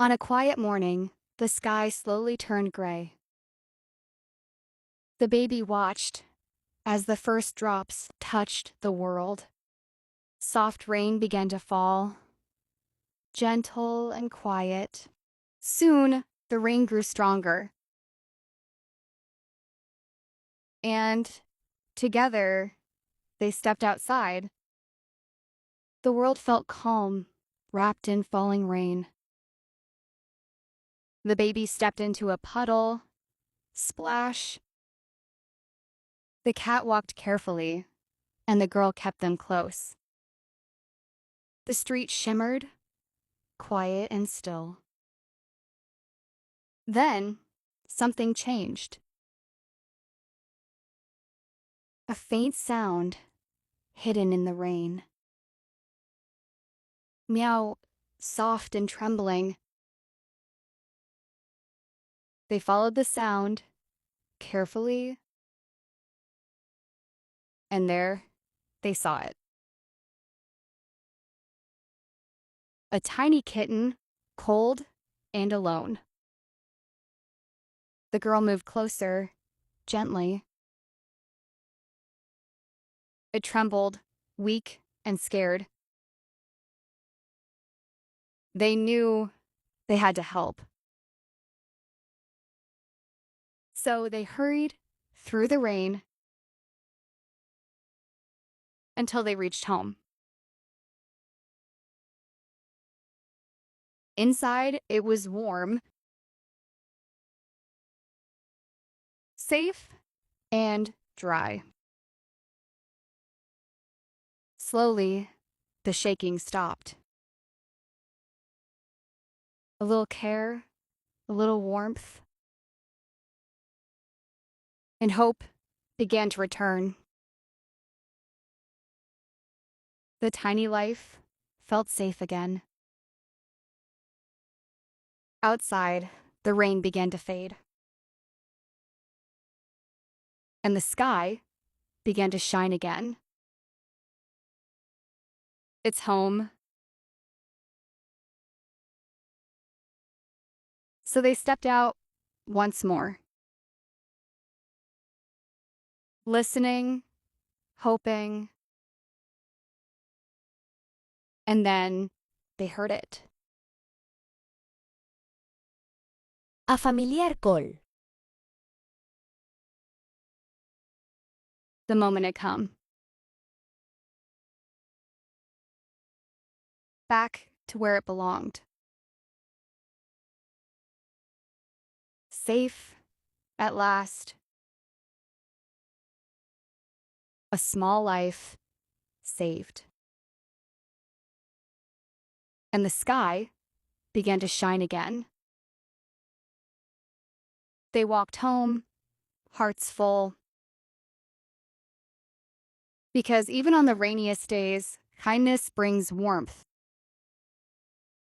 On a quiet morning, the sky slowly turned gray. The baby watched as the first drops touched the world. Soft rain began to fall, gentle and quiet. Soon, the rain grew stronger, and together, they stepped outside. The world felt calm, wrapped in falling rain. The baby stepped into a puddle. Splash. The cat walked carefully, and the girl kept them close. The street shimmered, quiet and still. Then, something changed. A faint sound, hidden in the rain. Meow, soft and trembling. They followed the sound, carefully, and there they saw it. A tiny kitten, cold and alone. The girl moved closer, gently. It trembled, weak and scared. They knew they had to help. So they hurried through the rain until they reached home. Inside, it was warm, safe, and dry. Slowly, the shaking stopped. A little care, a little warmth, and hope began to return. The tiny life felt safe again. Outside, the rain began to fade, and the sky began to shine again. Its home. So they stepped out once more, listening, hoping, and then they heard it. A familiar call. The moment had come. Back to where it belonged. Safe, at last. A small life saved. And the sky began to shine again. They walked home, hearts full. Because even on the rainiest days, kindness brings warmth